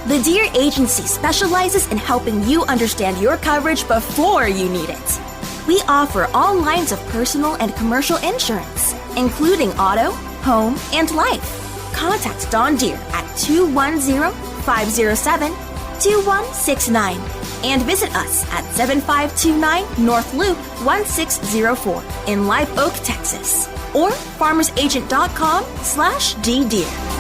The Dear Agency specializes in helping you understand your coverage before you need it. We offer all lines of personal and commercial insurance, including auto, home, and life. Contact Dawn Dear at 210-507-2169 and visit us at 7529 North Loop 1604 in Live Oak, Texas, or farmersagent.com/ddear.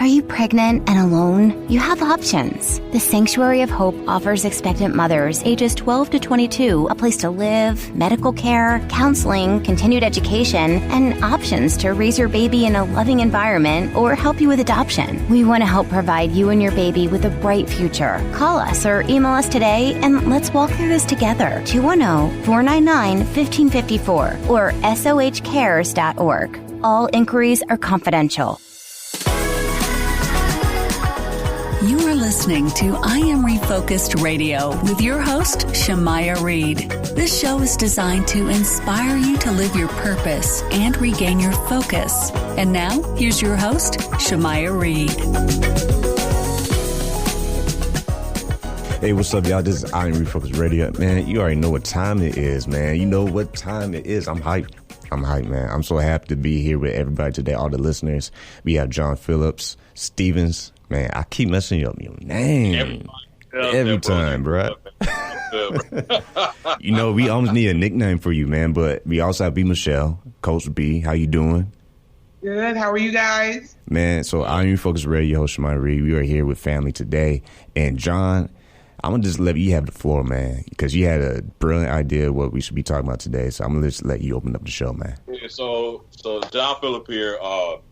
Are you pregnant and alone? You have options. The Sanctuary of Hope offers expectant mothers ages 12 to 22 a place to live, medical care, counseling, continued education, and options to raise your baby in a loving environment or help you with adoption. We want to help provide you and your baby with a bright future. Call us or email us today and let's walk through this together. 210-499-1554 or sohcares.org. All inquiries are confidential. You are listening to I Am Refocused Radio with your host, Shamaya Reed. This show is designed to inspire you to live your purpose and regain your focus. And now, here's your host, Shamaya Reed. Hey, what's up, y'all? This is I Am Refocused Radio. Man, you already know what time it is, man. You know what time it is. I'm hyped, man. I'm so happy to be here with everybody today, all the listeners. We have John Phillips, Stevens. Man, I keep messing up your name every time, bro. You know, we almost need a nickname for you, man. But we also have Michele, Coach B. How you doing? Good. How are you guys? Man, so I Am Refocused Radio host Shamaya Reed. We are here with family today. And John, I'm going to just let you have the floor, man, because you had a brilliant idea of what we should be talking about today. So I'm going to just let you open up the show, man. Yeah, so John Phillip here,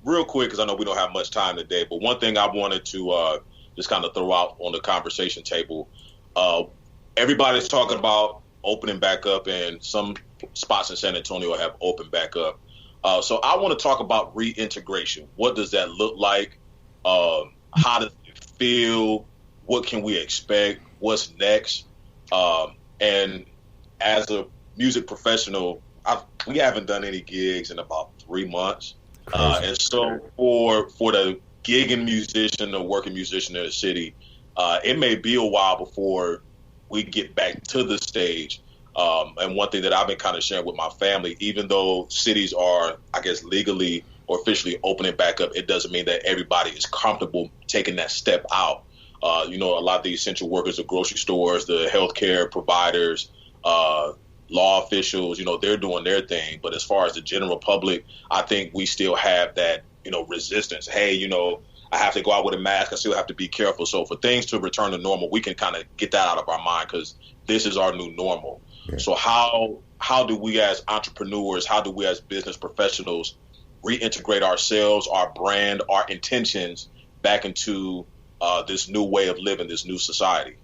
real quick, because I know we don't have much time today, but one thing I wanted to just kind of throw out on the conversation table, everybody's talking about opening back up, and some spots in San Antonio have opened back up. So I want to talk about reintegration. What does that look like? How does it feel? What can we expect? What's next? And as a music professional, we haven't done any gigs in about 3 months. And so for the gigging musician or working musician in the city, it may be a while before we get back to the stage. And one thing that I've been kind of sharing with my family, even though cities are, I guess, legally or officially opening back up, it doesn't mean that everybody is comfortable taking that step out. A lot of the essential workers, the grocery stores, the healthcare providers, law officials, they're doing their thing. But as far as the general public, I think we still have that, resistance. Hey, I have to go out with a mask. I still have to be careful. So for things to return to normal, we can kind of get that out of our mind because this is our new normal. Yeah. So how do we as entrepreneurs, how do we as business professionals reintegrate ourselves, our brand, our intentions back into this new way of living, this new society?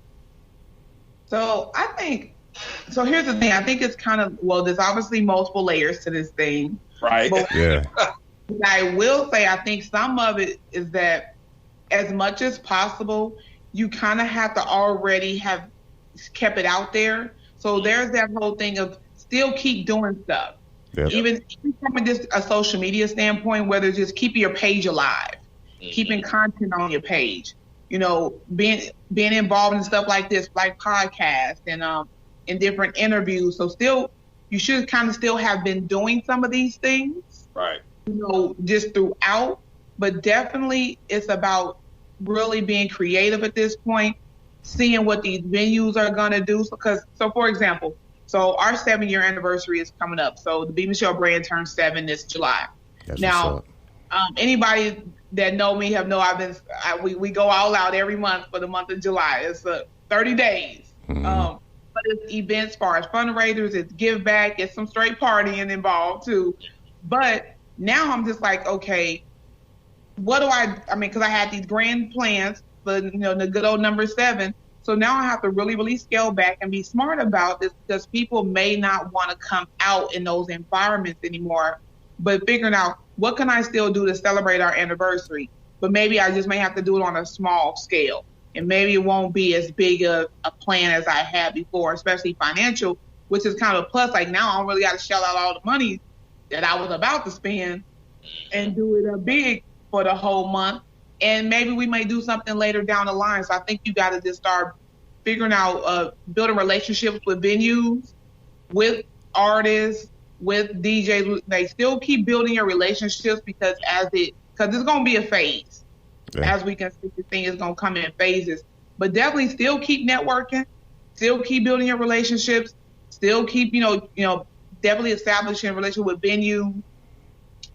So here's the thing. I think it's kind of, there's obviously multiple layers to this thing. Right. But yeah. I will say, I think some of it is that as much as possible, you kind of have to already have kept it out there. So there's that whole thing of still keep doing stuff. Yep. Even from just a social media standpoint, whether it's just keeping your page alive, keeping content on your page, being involved in stuff like this, like podcasts and in different interviews. So still, you should kind of still have been doing some of these things, right? Just throughout. But definitely, it's about really being creative at this point, seeing what these venues are going to do. So for example, our 7-year anniversary is coming up. So the B. Michele brand turns 7 this July. That's now, anybody that know me we go all out every month for the month of July. It's 30 days. Mm-hmm. But it's events as far as fundraisers, it's give back, it's some straight partying involved too. But now I'm just like, okay, what do because I had these grand plans for, the good old number 7. So now I have to really, really scale back and be smart about this because people may not want to come out in those environments anymore, but figuring out what can I still do to celebrate our anniversary? But maybe I just may have to do it on a small scale. And maybe it won't be as big a plan as I had before, especially financial, which is kind of a plus. Like now I don't really got to shell out all the money that I was about to spend and do it big for the whole month. And maybe we may do something later down the line. So I think you got to just start figuring out, building relationships with venues, with artists, with DJs. They still keep building your relationships because it's going to be a phase. Yeah. As we can see, the thing is going to come in phases. But definitely still keep networking, still keep building your relationships, still keep, definitely establishing a relationship with venues,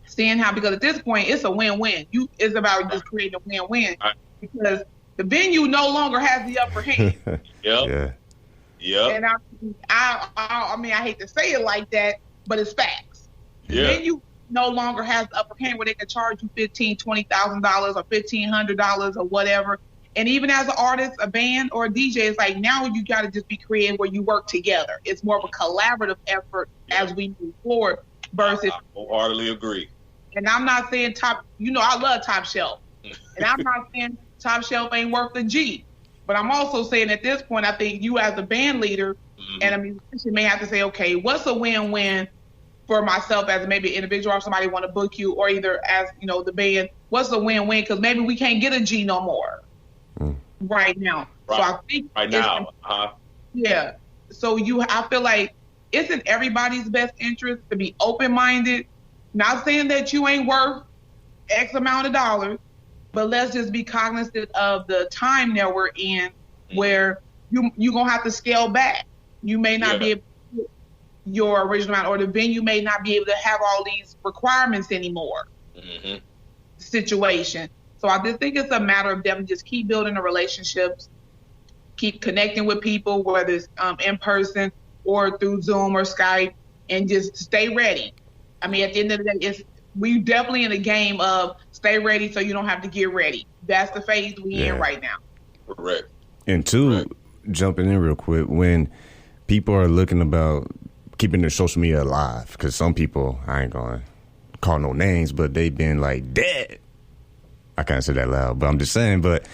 seeing how, because at this point, it's a win-win. It's about just creating a win-win because the venue no longer has the upper hand. Yeah. And I mean, I hate to say it like that, but it's facts. The venue no longer has the upper hand where they can charge you $15,000, $20,000 or $1,500 or whatever. And even as an artist, a band, or a DJ, it's like now you got to just be creative where you work together. It's more of a collaborative effort as we move forward versus. I wholeheartedly agree. And I'm not saying I love Top Shelf. And I'm not saying Top Shelf ain't worth a G. But I'm also saying at this point, I think you as a band leader and a musician may have to say, okay, what's a win-win for myself as maybe an individual or somebody want to book you, or either as, the band, what's the win-win? Because maybe we can't get a G no more right now. Right. So I think right now. Yeah. So I feel like it's in everybody's best interest to be open-minded. Not saying that you ain't worth X amount of dollars, but let's just be cognizant of the time that we're in where you're going to have to scale back. You may not be able to get your original amount, or the venue may not be able to have all these requirements anymore. Situation. So I just think it's a matter of definitely just keep building the relationships, keep connecting with people, whether it's in person or through Zoom or Skype, and just stay ready. I mean, at the end of the day, we definitely in a game of stay ready so you don't have to get ready. That's the phase we in right now. Correct. And jumping in real quick, when people are looking about keeping their social media alive, because some people, I ain't going to call no names, but they've been like dead. I can't say that loud, but I'm just saying. But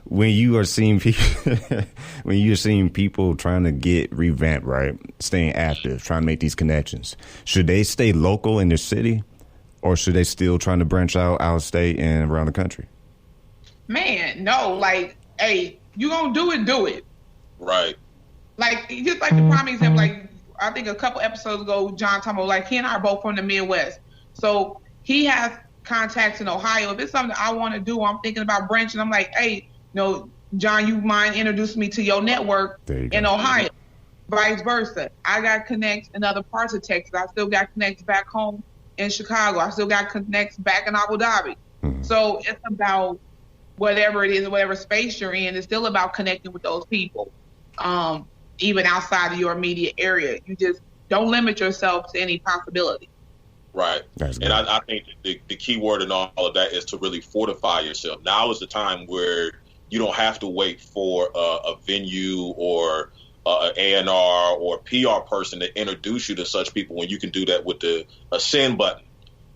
when you are seeing people, trying to get revamped, right, staying active, trying to make these connections, should they stay local in their city, or should they still trying to branch out state and around the country? Man, no. Like, hey, you gonna do it. Right. Like, just like the prime example, like I think a couple episodes ago, John talking about, like, he and I are both from the Midwest, so he has contacts in Ohio. If it's something I want to do, I'm thinking about branching. I'm like, hey, John, you mind introducing me to your network in Ohio? Vice versa. I got connects in other parts of Texas. I still got connects back home in Chicago. I still got connects back in Abu Dhabi. So it's about whatever it is, whatever space you're in, it's still about connecting with those people, even outside of your immediate area. You just don't limit yourself to any possibility. Right. And I think the key word in all of that is to really fortify yourself. Now is the time where you don't have to wait for a venue or an A&R or PR person to introduce you to such people, when you can do that with a send button,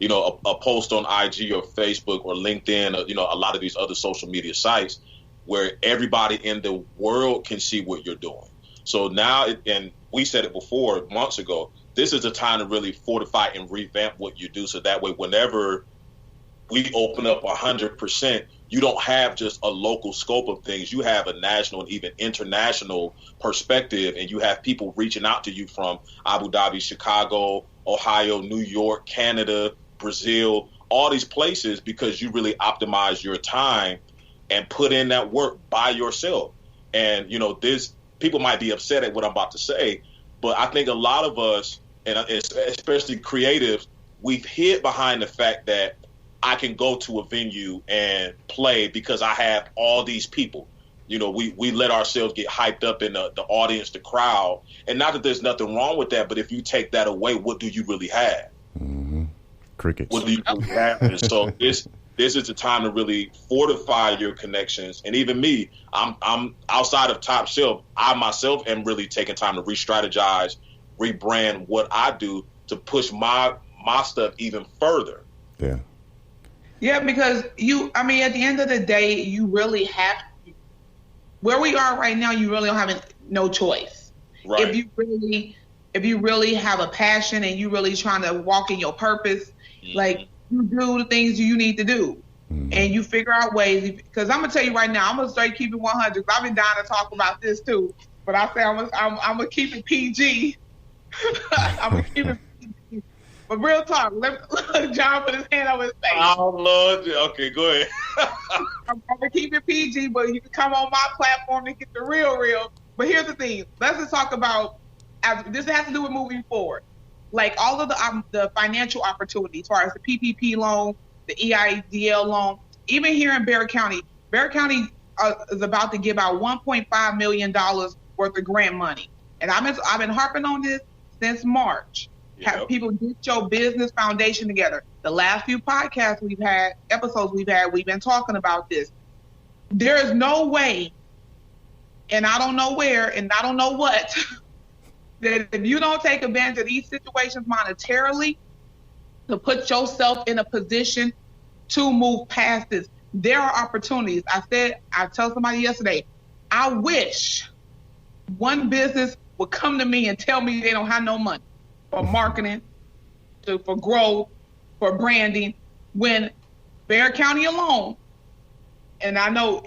a post on IG or Facebook or LinkedIn, or, a lot of these other social media sites where everybody in the world can see what you're doing. So now, and we said it before months ago, this is the time to really fortify and revamp what you do. So that way, whenever we open up 100%, you don't have just a local scope of things. You have a national and even international perspective, and you have people reaching out to you from Abu Dhabi, Chicago, Ohio, New York, Canada, Brazil, all these places, because you really optimize your time and put in that work by yourself. And, this people might be upset at what I'm about to say, but I think a lot of us, and especially creatives, we've hid behind the fact that I can go to a venue and play because I have all these people. We let ourselves get hyped up in the audience, the crowd. And not that there's nothing wrong with that, but if you take that away, what do you really have? Crickets. What do you really have? And so this is the time to really fortify your connections. And even me, I'm outside of Top Shelf. I myself am really taking time to re-strategize, rebrand what I do to push my stuff even further. Yeah. Yeah, because at the end of the day, you really have, where we are right now, you really don't have no choice. Right. If you really have a passion and you really trying to walk in your purpose, like, you do the things you need to do. and you figure out ways. Because I'm gonna tell you right now, I'm gonna start keeping 100. I've been dying to talk about this too, but I say I'm gonna keep it PG. I'm gonna keep it PG. But real talk, let John put his hand over his face. Oh Lord, okay, go ahead. I'm gonna keep it PG, but you can come on my platform and get the real. But here's the thing: let's just talk about. This has to do with moving forward, like all of the financial opportunities, as far as the PPP loan, the EIDL loan. Even here in Bexar County is about to give out $1.5 million worth of grant money, and I've been harping on this since March. Yep. Have people get your business foundation together. The last few podcasts episodes we've had, we've been talking about this. There is no way, and I don't know where, and I don't know what. That if you don't take advantage of these situations monetarily to put yourself in a position to move past this, there are opportunities. I told somebody yesterday, I wish one business would come to me and tell me they don't have no money for marketing, for growth, for branding, when Bexar County alone, and I know,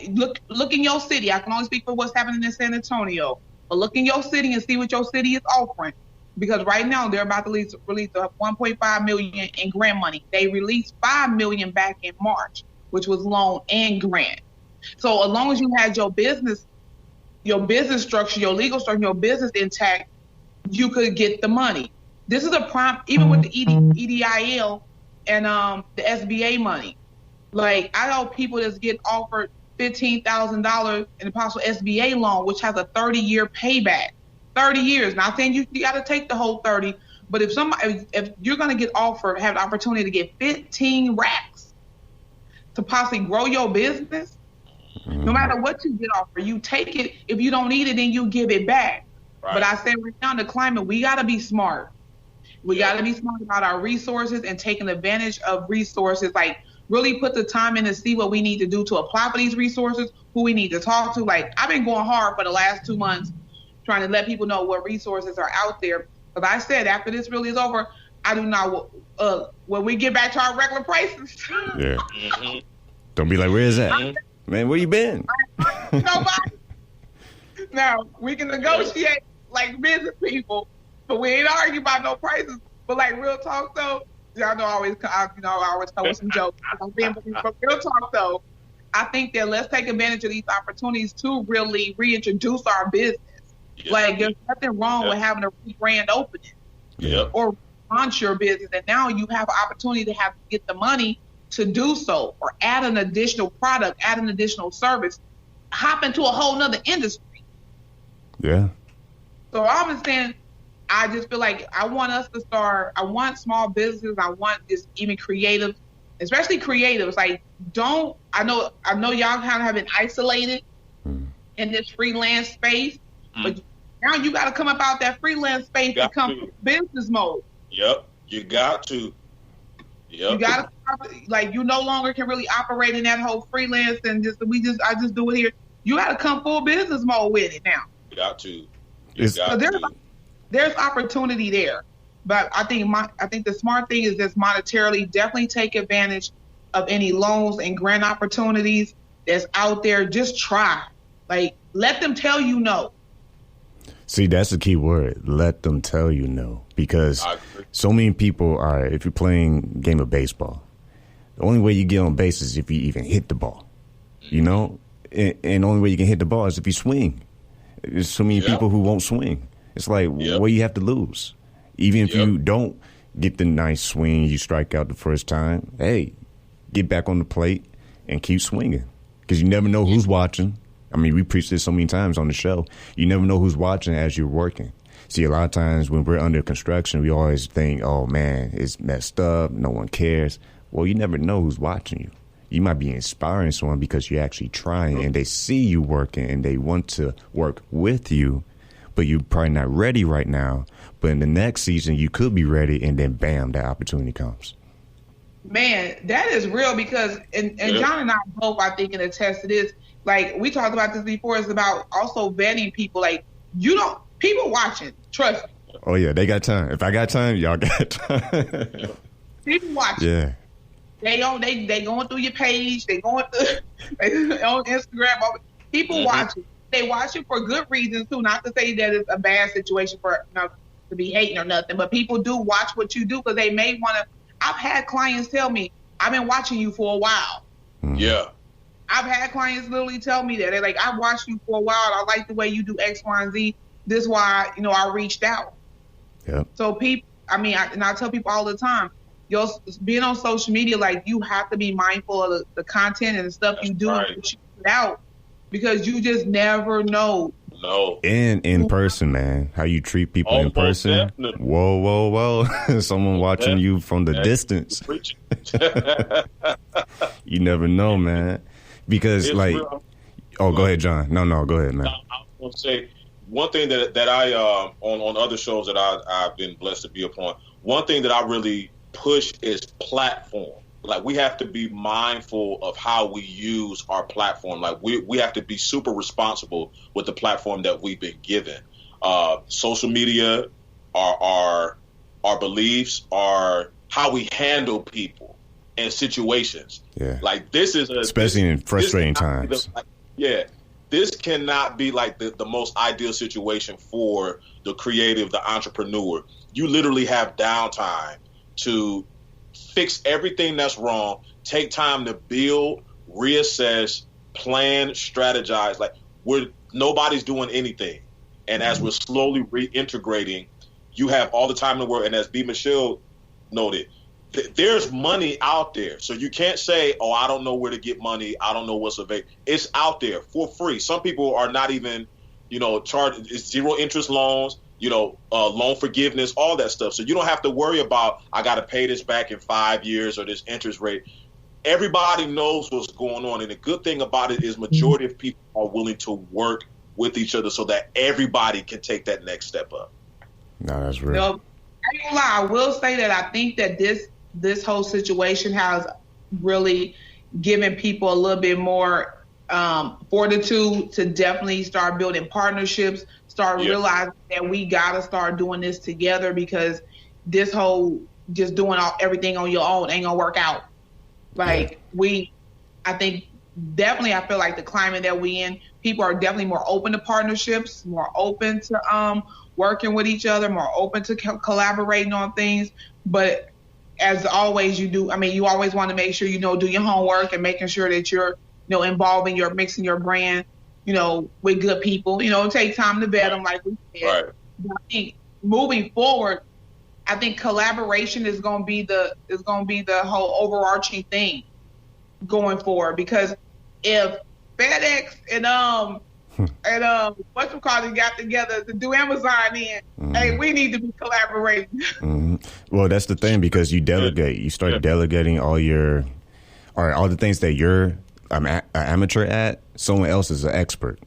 look in your city, I can only speak for what's happening in San Antonio, but look in your city and see what your city is offering. Because right now they're about to release $1.5 million in grant money. They released $5 million back in March, which was loan and grant. So as long as you had your business structure, your legal structure, your business intact, you could get the money. This is a prime, even with the EDIL and the SBA money. Like, I know people that's getting offered $15,000 in a possible SBA loan, which has a 30-year payback. 30 years. Not saying you got to take the whole 30, but if you're going to get offered, have the opportunity to get 15 racks to possibly grow your business, no matter what you get offered, you take it. If you don't need it, then you give it back. Right. But I say right now in the climate, we got to be smart. We got to be smart about our resources and taking advantage of resources. Like, really put the time in to see what we need to do to apply for these resources, who we need to talk to. Like, I've been going hard for the last 2 months trying to let people know what resources are out there. But I said, after this really is over, I do not, when we get back to our regular prices. Yeah. Don't be like, where is that? Man, where you been? Nobody. Now, we can negotiate like business people, but we ain't argue about no prices. But like real talk though, y'all know I always come with some jokes. But real talk though, I think that let's take advantage of these opportunities to really reintroduce our business. Yep. Like, there's nothing wrong with having a grand opening or launch your business. And now you have an opportunity to get the money to do so, or add an additional product, add an additional service, hop into a whole nother industry. Yeah. So I'm saying, I just feel like I want small businesses. I want just even creatives, especially creatives. Like, I know y'all kind of have been isolated in this freelance space. But now you got to come up out that freelance space and come to business mode. Yep, you got to. Yep. You got to, like, you no longer can really operate in that whole freelance and I just do it here. You got to come full business mode with it now. You got to. There's opportunity there, but I think the smart thing is just monetarily definitely take advantage of any loans and grant opportunities that's out there. Just try, like, let them tell you no. See, that's the key word. Let them tell you no. Because so many people are, if you're playing a game of baseball, the only way you get on base is if you even hit the ball. You know? And the only way you can hit the ball is if you swing. There's so many people who won't swing. It's like, what do you have to lose? Even if you don't get the nice swing, you strike out the first time, hey, get back on the plate and keep swinging. Because you never know who's watching. I mean, we preach this so many times on the show. You never know who's watching as you're working. See, a lot of times when we're under construction, we always think, oh, man, it's messed up. No one cares. Well, you never know who's watching you. You might be inspiring someone because you're actually trying and they see you working and they want to work with you, but you're probably not ready right now. But in the next season, you could be ready, and then, bam, that opportunity comes. Man, that is real because, and John and I both, I think, can attest to this. Like, we talked about this before. It's about also vetting people. Like, people watching, trust me. Oh, yeah, they got time. If I got time, y'all got time. People watching. Yeah. They going through your page. They going through on Instagram. People watch it. They watch it for good reasons too. Not to say that it's a bad situation for to be hating or nothing, but people do watch what you do because they may want to. I've had clients tell me, "I've been watching you for a while." Yeah. I've had clients literally tell me that. They're like, "I've watched you for a while. I like the way you do X, Y, and Z. This is why I reached out." Yeah. So people, I tell people all the time, being on social media, like you have to be mindful of the content and the stuff you do and what you put out, because you just never know. No. And in person, man, how you treat people in person. Definitely. Whoa. Someone watching you from the distance. You never know, man. Because go ahead, John. No, go ahead, man. I was going to say, one thing that I, on other shows that I've been blessed to be upon, one thing that I really push is platform. Like, we have to be mindful of how we use our platform. Like, we have to be super responsible with the platform that we've been given. Social media, our beliefs, are how we handle people and situations. Yeah. Like, this is especially in frustrating times. This cannot be like the most ideal situation for the creative, the entrepreneur. You literally have downtime to fix everything that's wrong, take time to build, reassess, plan, strategize. Like, nobody's doing anything. And as we're slowly reintegrating, you have all the time in the world. And as Michele noted, there's money out there. So you can't say, "Oh, I don't know where to get money. I don't know what's available." It's out there for free. Some people are not even, charged. It's zero interest loans, loan forgiveness, all that stuff. So you don't have to worry about, I got to pay this back in 5 years or this interest rate. Everybody knows what's going on. And the good thing about it is majority of people are willing to work with each other so that everybody can take that next step up. No, that's real. I ain't gonna lie. I will say that I think that this whole situation has really given people a little bit more fortitude to definitely start building partnerships, start realizing that we got to start doing this together, because this whole just doing everything on your own ain't going to work out. Like, I think definitely, I feel like the climate that we in, people are definitely more open to partnerships, more open to working with each other, more open to collaborating on things. But as always, you always want to make sure do your homework and making sure that you're involving mixing your brand with good people. Take time to vet them, like we said. Right. But I think moving forward, I think collaboration is going to be the whole overarching thing going forward, because if FedEx and whatchamacallit got together to do Amazon hey, we need to be collaborating. Well, that's the thing, because you delegate. You start delegating all the things that you're an amateur at. Someone else is an expert,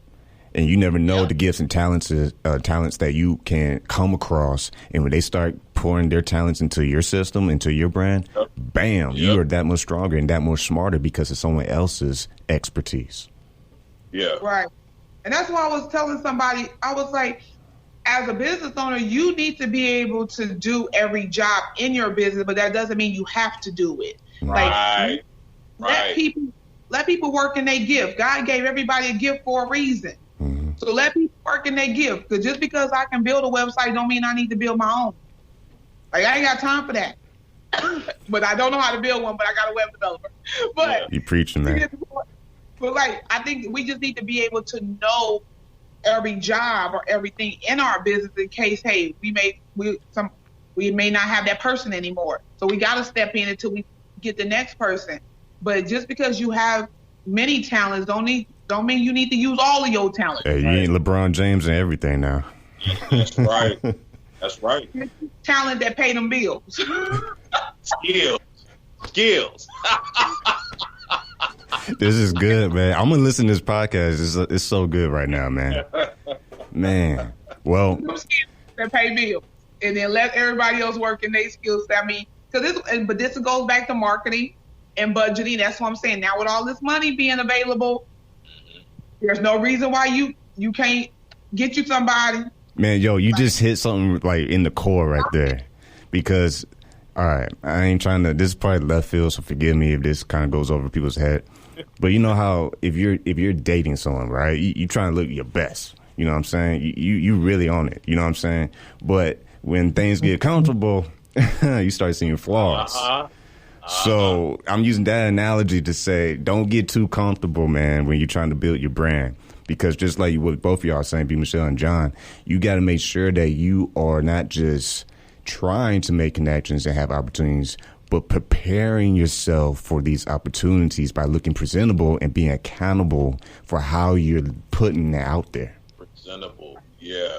and you never know the gifts and talents that you can come across. And when they start pouring their talents into your system, into your brand, bam, you are that much stronger and that much smarter because of someone else's expertise. Yeah. Right. And that's why I was telling somebody, I was like, as a business owner, you need to be able to do every job in your business, but that doesn't mean you have to do it. Right. Let people work in their gift. God gave everybody a gift for a reason. Mm-hmm. So let people work in their gift. Because just because I can build a website don't mean I need to build my own. Like, I ain't got time for that. But I don't know how to build one, but I got a web developer. But you preaching, man. But I think we just need to be able to know every job or everything in our business in case, hey, we may not have that person anymore. So we got to step in until we get the next person. But just because you have many talents don't mean you need to use all of your talents. Hey, you ain't LeBron James and everything now. That's right. That's right. Talent that pay them bills. Skills. This is good, man. I'm gonna listen to this podcast. It's so good right now, man. Man, well, that pay bills, and then let everybody else work in their skills. But this goes back to marketing and budgeting. That's what I'm saying. Now, with all this money being available, there's no reason why you can't get you somebody. Man, you just hit something like in the core right there, because All right. I ain't trying to, this is probably left field, so forgive me if this kind of goes over people's head. But you know how if you're dating someone, right, you trying to look your best. You know what I'm saying? You really on it. You know what I'm saying? But when things get comfortable, you start seeing flaws. So I'm using that analogy to say, don't get too comfortable, man, when you're trying to build your brand. Because just like what both of y'all are saying, B. Michele and John, you got to make sure that you are not just trying to make connections and have opportunities, but preparing yourself for these opportunities by looking presentable and being accountable for how you're putting it out there. Presentable. Yeah.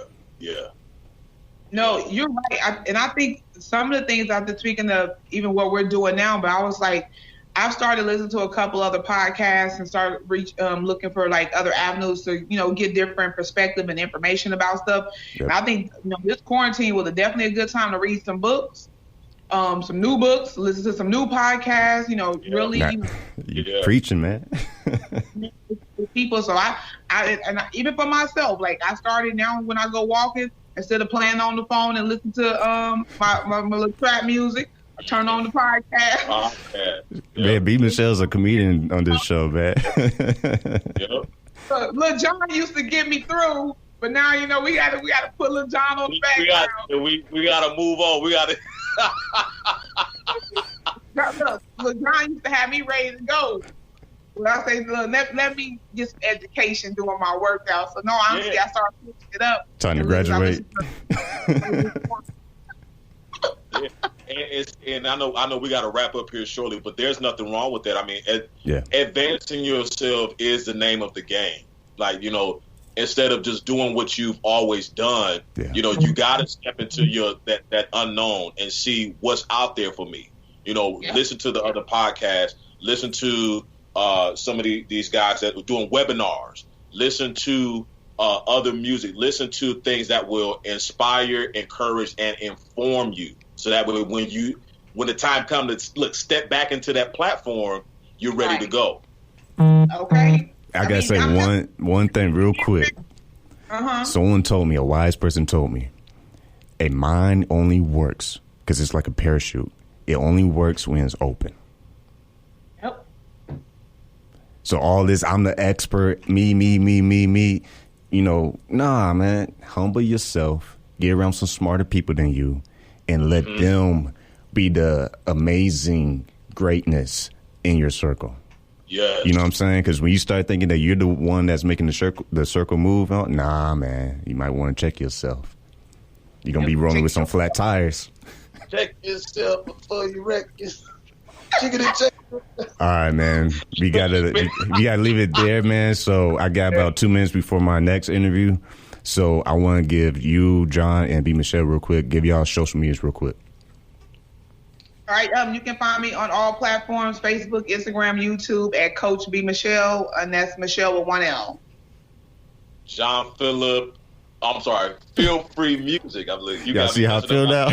No, you're right. And I think some of the things, after speaking of even what we're doing now, but I was like, I've started listening to a couple other podcasts and started looking for like other avenues to, get different perspective and information about stuff. Yep. And I think, this quarantine was definitely a good time to read some books, some new books, listen to some new podcasts, really. You're preaching, man. People. So I even for myself, like I started now when I go walking, instead of playing on the phone and listen to my little trap music, I turn on the podcast. Man, B. Michelle's a comedian on this show, man. Lil John used to get me through, but now we gotta put Lil John on the background. We gotta move on. We gotta. Look, Lil John used to have me ready to go. But I say, look, let me get some education doing my workout. So no, honestly, I started switching it up. Time to graduate. And I know we got to wrap up here shortly, but there's nothing wrong with that. I mean, advancing yourself is the name of the game. Like, instead of just doing what you've always done, you got to step into that unknown and see what's out there for me. Listen to the other podcasts, listen to some of these guys that are doing webinars, listen to other music, listen to things that will inspire, encourage, and inform you. So that way, when the time comes to step back into that platform, you're ready to go. Okay. I gotta say one thing real quick. Someone told me, a wise person told me, a mind only works because it's like a parachute. It only works when it's open. Yep. So all this, I'm the expert, me. Nah, man. Humble yourself. Get around some smarter people than you. And let them be the amazing greatness in your circle. Yeah. You know what I'm saying? Because when you start thinking that you're the one that's making the circle move, nah, man, you might want to check yourself. You're going to be rolling with some flat tires. Check yourself before you wreck yourself. All right, man. We gotta leave it there, man. So I got about 2 minutes before my next interview. So I want to give you, John, and B. Michele real quick. Give y'all social medias real quick. All right. You can find me on all platforms: Facebook, Instagram, YouTube at Coach B. Michele, and that's Michele with 1 L. John Phillip. I'm sorry. PhilFree Music. I believe you see how I feel now.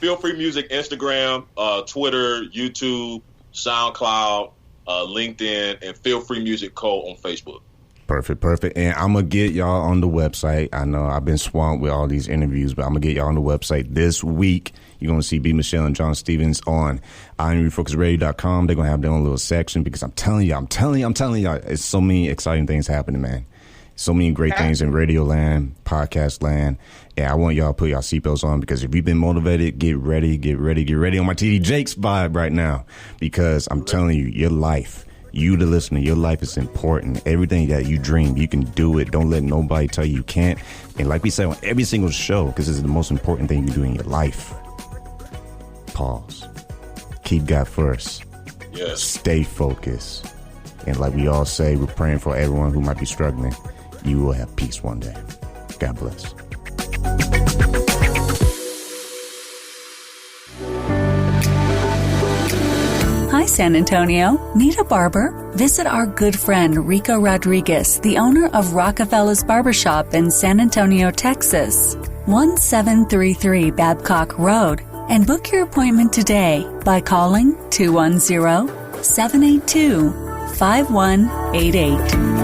PhilFree Music, Instagram, Twitter, YouTube, SoundCloud, LinkedIn, and PhilFree Music Co. on Facebook. Perfect. And I'm going to get y'all on the website. I know I've been swamped with all these interviews, but I'm going to get y'all on the website this week. You're going to see B. Michele and John Stevens on IamRefocusRadio.com. They're going to have their own little section because I'm telling y'all, it's so many exciting things happening, man. So many great things in radio land, podcast land. And I want y'all to put y'all seatbelts on because if you've been motivated, get ready on my TD Jakes vibe right now. Because I'm telling you, your life, you the listener, your life is important. Everything that you dream, you can do it. Don't let nobody tell you can't. And like we say on every single show, because this is the most important thing you do in your life. Pause. Keep God first. Yes. Stay focused. And like we all say, we're praying for everyone who might be struggling. You will have peace one day. God bless. Hi, San Antonio. Need a barber? Visit our good friend Rico Rodriguez, the owner of Rockefeller's Barbershop in San Antonio, Texas, 1733 Babcock Road, and book your appointment today by calling 210-782-5188.